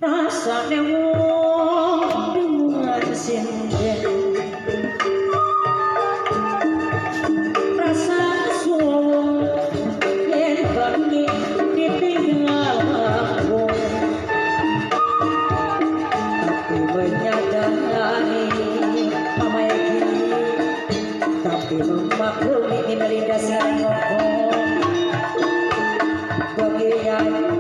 rasane wong dengar sinden rasa suwung yen bengi ditinggal aku tapi menyadari mama yakin tapi memaklumi melindas ngomong bagian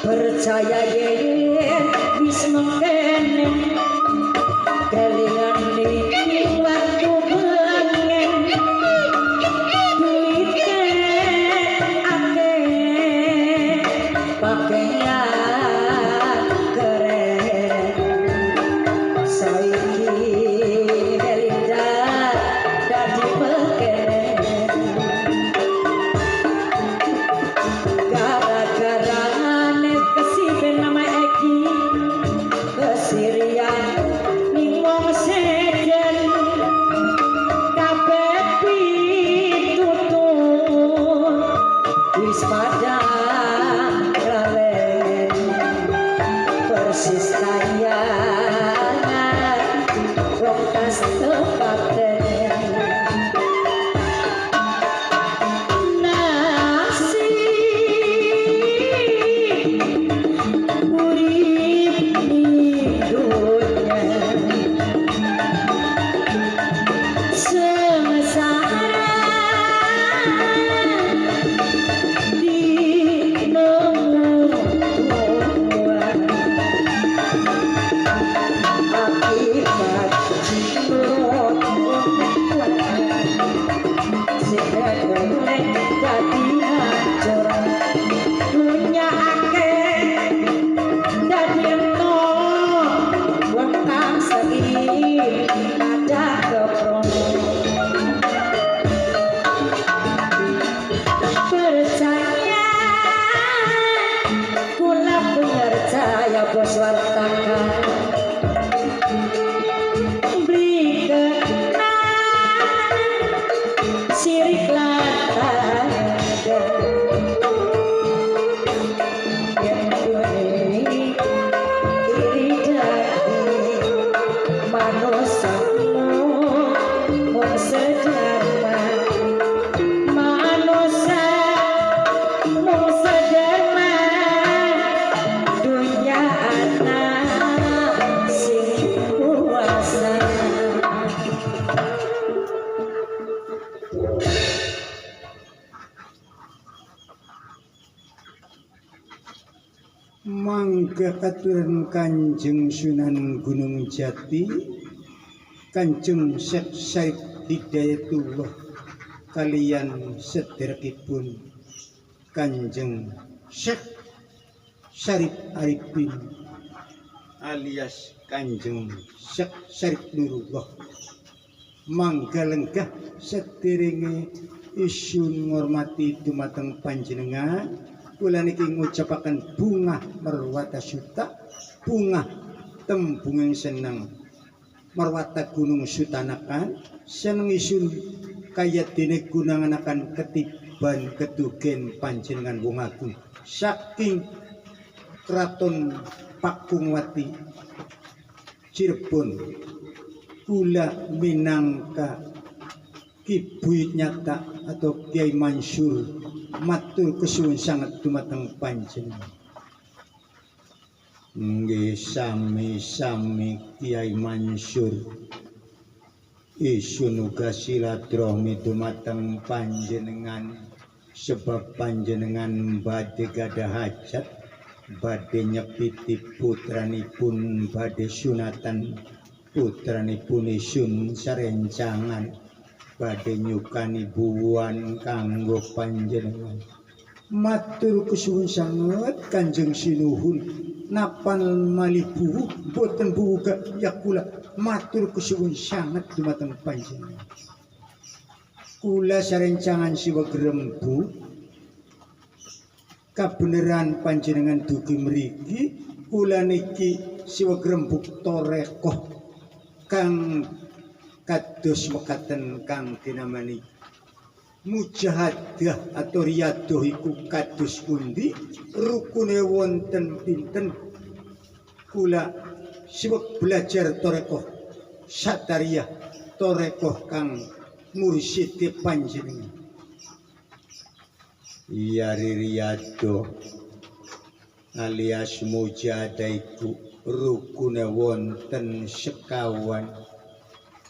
percaya yen wis mengkene kelingan iki waktu bengen duite akeh pakaian keren saiki Belinda dadi pekeren gara-gara nama Eki kesirian ning wong sejen kabeh pitutur wis padha lalen persis kaya wong tas tepaten bos wartakan beli kenan sirik latan yang duweni iri dadi manusia mau sederhana manusia mau sederhana dunia anak sing kuasa mangga aturan Kanjeng Sunan Gunung Jati Kanjeng Syekh Syarif Hidayatullah kaliyan sederekipun Kanjeng Syekh Syarif Arifin alias Kanjeng Syekh Syarif Nurullah mangga lenggah sederenge isun ngormati dumateng panjenengan kula niki ngucapaken bungah merwata syuta bungah tembung seneng marwata gunung Sutanakan seneng isun kaya dene gunangan ketiban kedugen panjenengan wong agung saking Kraton Pakungwati Cirebon kula minangka Ki Buyut Nyata atau Kiai Mansur matur kesuwun sanget dumateng panjenengan. Nggih sami-sami Kiai Mansur isun uga silaturahmi dumateng panjenengan sebab panjenengan badhe gadah hajat badhe nyepiti putranipun badhe sunatan putranipun isun sarencangan badhe nyukani buwan kanggo panjenengan. Matur kesuwun sanget Kanjeng Sinuhun napan malibu boten buka yakula matur kesuwun sanget dumateng panjenengan. Kula sarencangan siwa grembu kabeneran panjenengan dugi mriki kula niki siwa grembuk torekoh kang kados mekaten kang dinamani mujahadah atau riyadah iku kados pundi rukune wonten pinten kula siwek belajar torekoh satariyah torekoh kang mursidi panjenengan yari riyadah alias mujahadah iku rukune wonten sekawan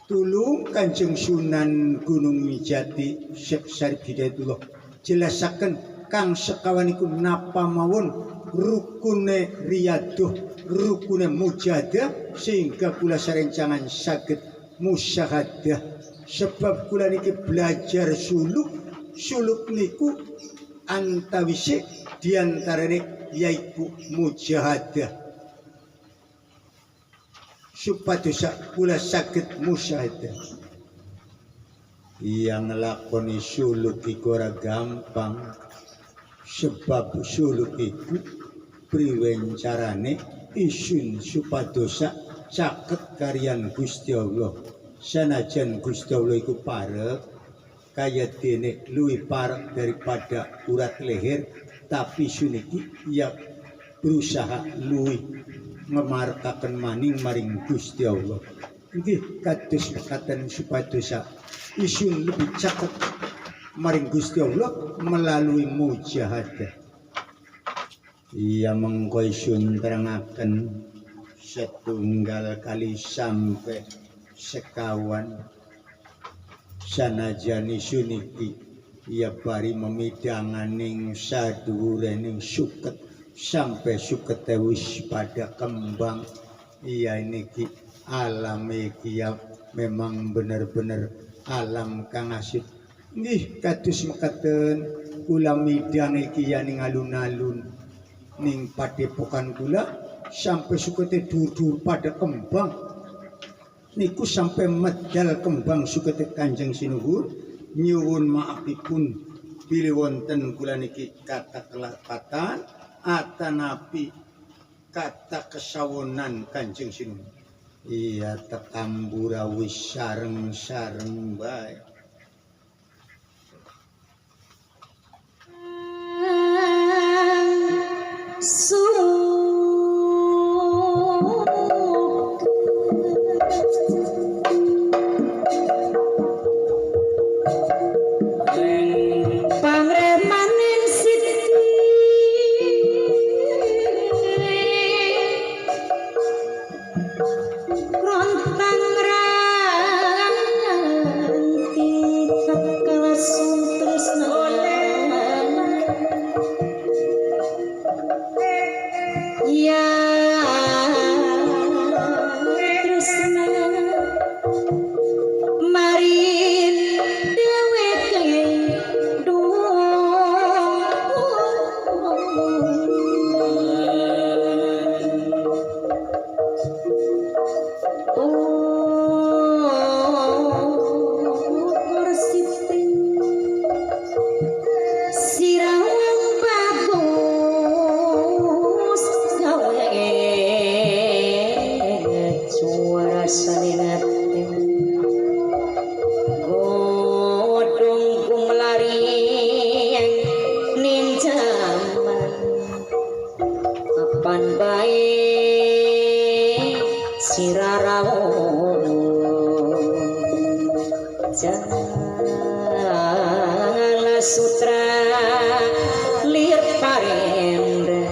tulung Kanjeng Sunan Gunung Jati Syekh Syarif Hidayatullah jelasaken kang sekawan iku napa mawon rukune riyadah rukune mujahadah sehingga kula sarencangan saged musyahadah sebab kula niki belajar suluk niku antawise diantarane yaiku mujahadah supados kula saged musyahadah. Yang nglakoni suluk iku ora gampang sebab suluk iku priwen carane isun supados caket kariyan Gusti Allah. Sanajan Gusti Allah iku parek kaya dene luwih parek daripada urat leher tapi isun iki ya berusaha luwih memarkaken maning maring Gusti Allah. Nggih kados mekaten supados isun lebih caket maring Gusti Allah melalui mujahadah. Ia mengko isun terangaken setunggal kali sampai sekawan sanajan isun iki ia bari memidanganing sadhuwurening suket sampai sukete wis pada kembang. Iya niki alam iki ya memang bener-bener alam kang asyik. Nggih kados mekaten kula midang iki ya ning alun-alun ning padepokan kula sampai sukete dur-dur pada kembang niku sampai medal kembang sukete Kanjeng Sinuhun nyuwun maafipun bilih wonten kula niki kata kelapatan atanapi kata kesawonan Kanjeng Sinuhun. Iya tekambura wis sareng-sareng bae. Jala sutra lir parendra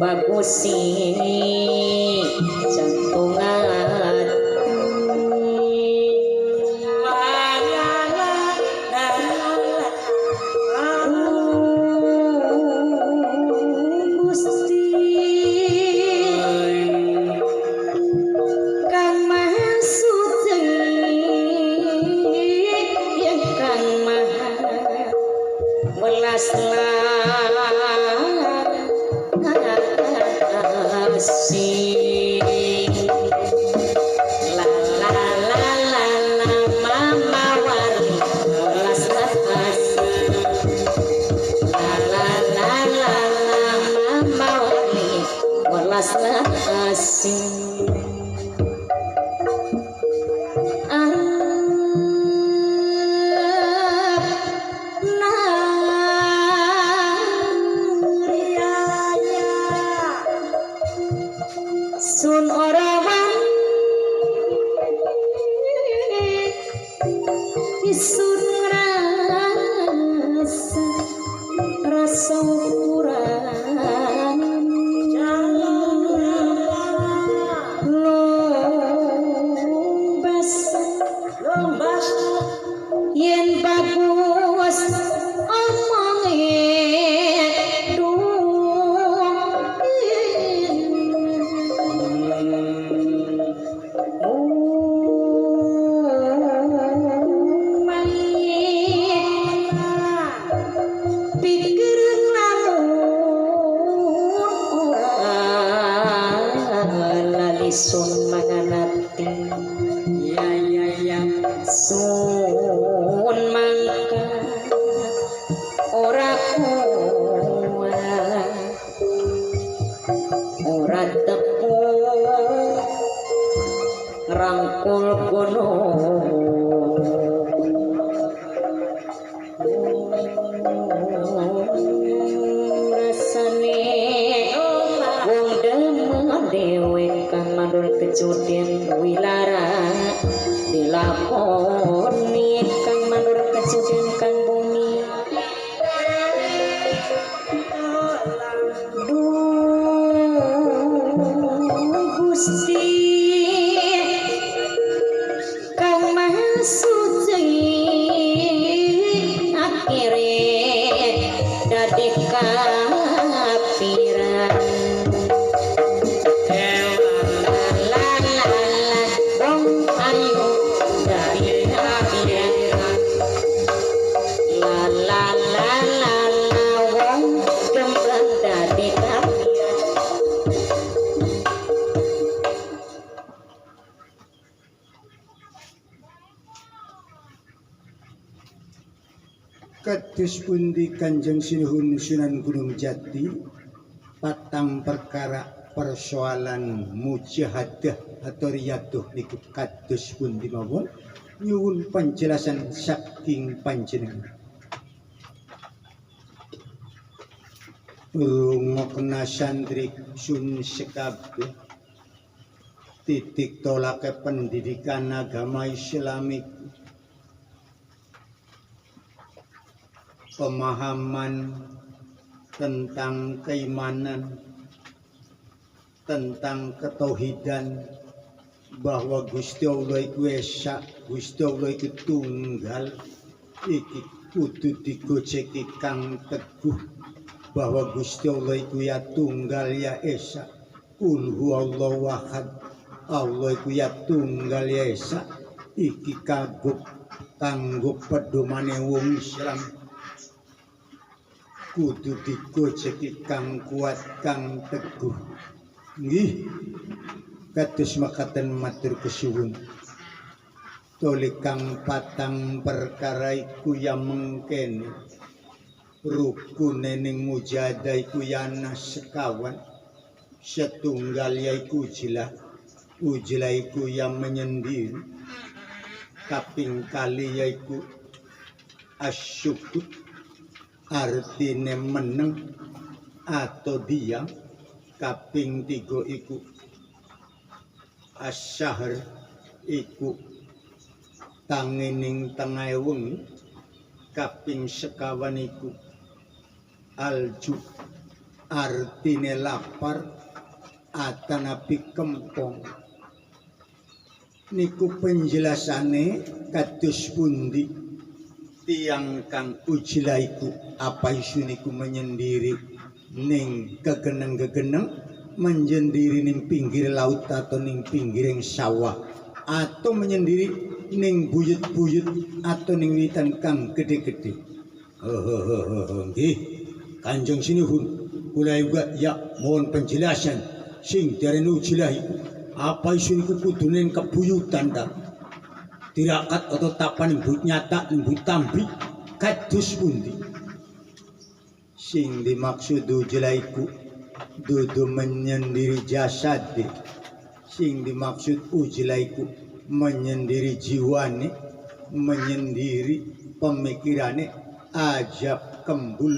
bagusi jantungan Gusti Kang Maha Suci yang Kang Maha welas Sun orawan isun rasa rasa ukuran lombas yen bagus omongin sun manganati ya sun mangka ora kuat ora tepu rangkul gunung rasane wong demen dhewe kang mandul kejudin wilara dilakoni kang mandul kejudin kang bumi Gusti Kang Maha Suci akhire dadi kapiran Kados pundi Kanjeng Sinuhun Sunan Gunung Jati patang perkara persoalan mujahadah atau riyadah niku kados pundi mawon nyuwun penjelasan saking panjenengan. Rungokna santri sun sekabeh titik tolake pendidikan agama Islamik, pemahaman tentang keimanan, tentang ketauhidan bahwa Gusti Allah iku esa, Gusti Allah iku tunggal, iki kudu digojeki kang teguh bahwa Gusti Allah iku ya tunggal ya esa, kul huwallahu ahad, Allah iku ya tunggal ya esa, iki kanggo pedomane wong Islam kudu digojeki kang kuat kang teguh. Nggih kados makaten matur kesuwun. Tole kang patang perkara iku ya mengkene rukune ning mujahadah iku ya ana sekawan. Setunggal yaiku ujilah iku ya menyendiri. Kaping kali yaiku asyukur, artine meneng atau diam. Kaping 3 iku asyahr, iku tangining tengah wengi kaping sekawan iku alju artine lapar atanapi kempong niku penjelasane kados pundi tiang kang ujila iku apa isu niku menyendiri ning kegeneng-gegeneng menyendiri ning pinggir laut atau ning pinggiring sawah atau menyendiri ning buyut-buyut atau ning witan kang gede-gede. Nggih Kanjeng Sinuhun kula juga ya mohon penjelasan sing darane ujilah iku apa isu niku kudune kebuyutan ta tirakat atau tapan embut nyata embut tambi kados pundi sing dimaksud ujilah iku dudu menyendiri jasad sing dimaksud ujilah iku menyendiri jiwane menyendiri pemikirane ajab kembul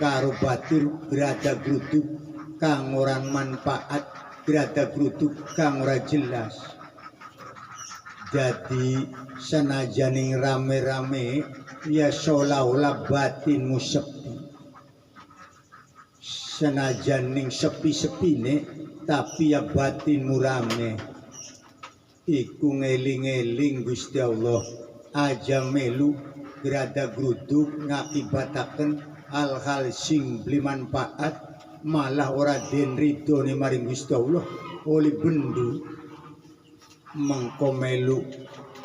karo batur grada gruduk kang ora manfaat grada gruduk kang ora jelas jadi senajaning rame-rame ya seolah-olah batinmu sepi senajaning sepi-sepine tapi ya batinmu rame iku ngeling-eling Gusti Allah aja melu grada gruduk ngakibataken hal-hal sing beli manfaat malah ora den ridone maring Gusti Allah oleh bendu mengko melu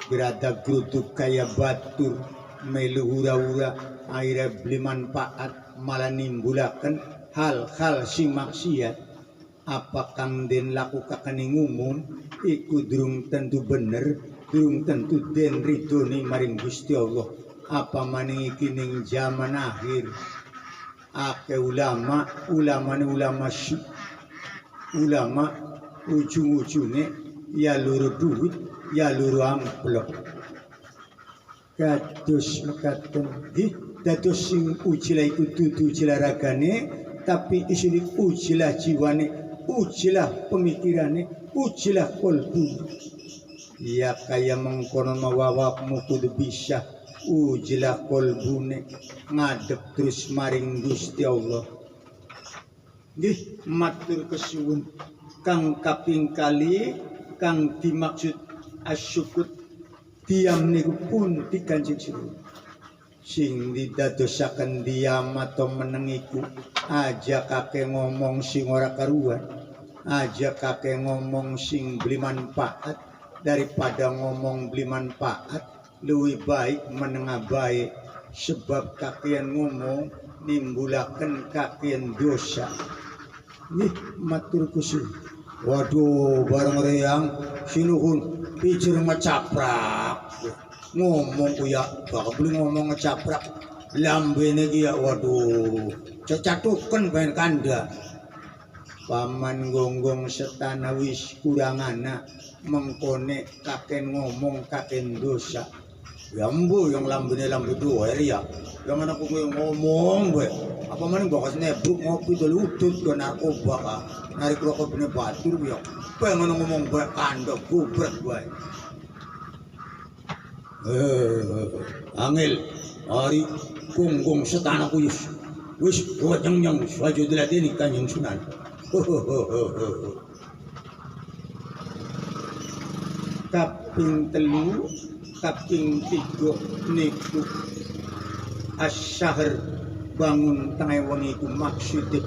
grada gruduk kaya batur melu hura-hura akhirnya beli manfaat malah nimbulaken hal-hal sing maksiat apa kang den lakukan ing umum iku durung tentu bener durung tentu den ridone maring Gusti Allah apa maning iki ning zaman akhir ake ulama ujung-ujungnya ya luru duit ya luru amplop kados mekaten dados sing ujilah iku dudu ujilah ragane tapi isine ujilah jiwane ujilah pemikirane ujilah kolbu ya kaya mengkono mawawakmu kudu bisa ujilah kolbune ngadep terus maring Gusti Allah nggih matur kesuwun kang kaping kali kang dimaksud asyukut diam niku pun Kanjeng Sinuhun sing didadosaken diam atau menengiku aja kakek ngomong sing ora karuan aja kakek ngomong sing beli manfaat daripada ngomong beli manfaat lebih baik menengah baik sebab kakean ngomong nimbulaken kakean dosa nih matur kusuh waduh bareng reyang Sinuhun pijer ngecaprak ngomong kuya bakal beli ngomong ngecaprak lambene ki ya waduh cecatuken ben kanda paman gonggong setana wis kurang anak mengkone kaken ngomong kaken dosa ya mbu yang lambene lambe doer ya yang anak gue ngomong gue apa maning bakas nebruk ngopi dulu udut ke narkoba ka narik rokok bener batur ya pengen ngomong gue kanda gubret gue angel hari gonggong setana kuyus wis buat yang wajah dilatih Kanjeng Sunan kaping telu kaping tiga niku asyahar bangun tengah wengi ku maksudnya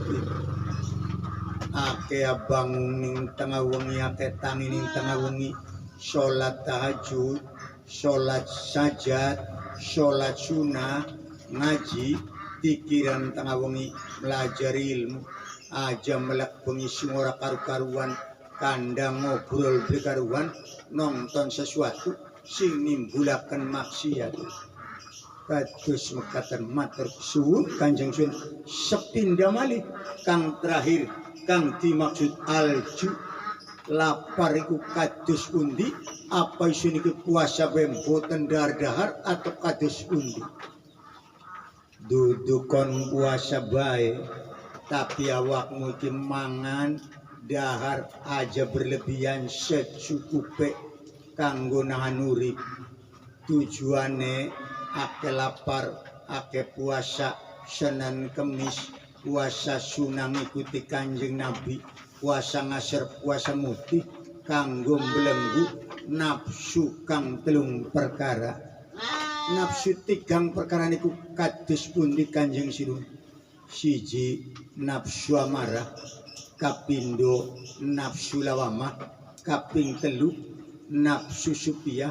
ake bangun ning tengah wengi ake tangi ning tengah wengi sholat tahajud sholat sajad sholat sunnah ngaji pikiran tengah wengi belajar ilmu aja melak pengisi ora karu-karuan kandang ngobrol berkaruan nonton sesuatu sing nimbulaken maksiat kados mekaten matur suwun Kanjeng Sunan sepindah malih kang terakhir kang dimaksud alju lapar iku kados pundi apa isu niki puasa bemboten dahar-dahar atau kados pundi dudu kon puasa bae tapi awakmu iki mangan dahar aja berlebihan secukupe kanggo nahan urip tujuane ake lapar ake puasa Senin Kemis puasa sunang ikuti Kanjeng Nabi puasa ngasar puasa mutih kanggo belenggu nafsu kang telung perkara nafsu tigang perkara niku kados pundi Kanjeng Sinuhun siji nafsu amarah kapindo nafsu lawamah kaping telu nafsu supaya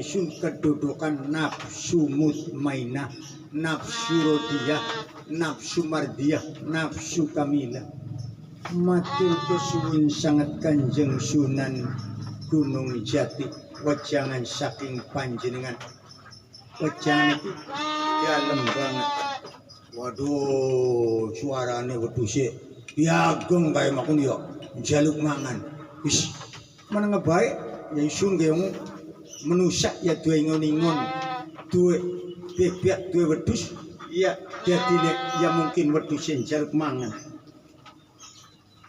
sun kedudukan nafsu mutmainah nafsu rodiyah nafsu mardiyah nafsu kamilah matur kesuwun sangat Kanjeng Sunan Gunung Jati wejangan saking panjenengan wejangan iki dalem banget waduh suarane wedhuse piageng kae makun yo njaluk mangan wis meneng bae ya isun geong manusia ya duwe ingon-ingon duwe bebek duwe wedhus ya dadi nek ya mungkin wedhuse njaluk mangan.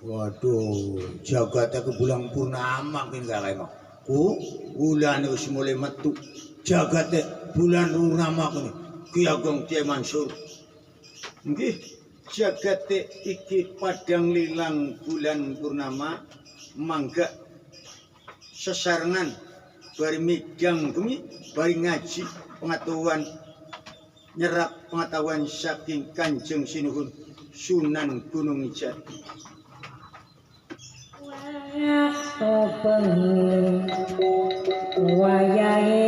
Waduh, jagat ke bulan purnama kan gak mah. Bulan wis mulai metu. Jagat bulan purnama kan. Ki Ageng Kyai Mansur. Nggih, jagat iki padang lilang bulan purnama mangga sesarengan bari midang kemi bari ngaji pengetahuan nyerap pengetahuan saking Kanjeng Sinuhun Sunan Gunung Jati. Sobengi wayahe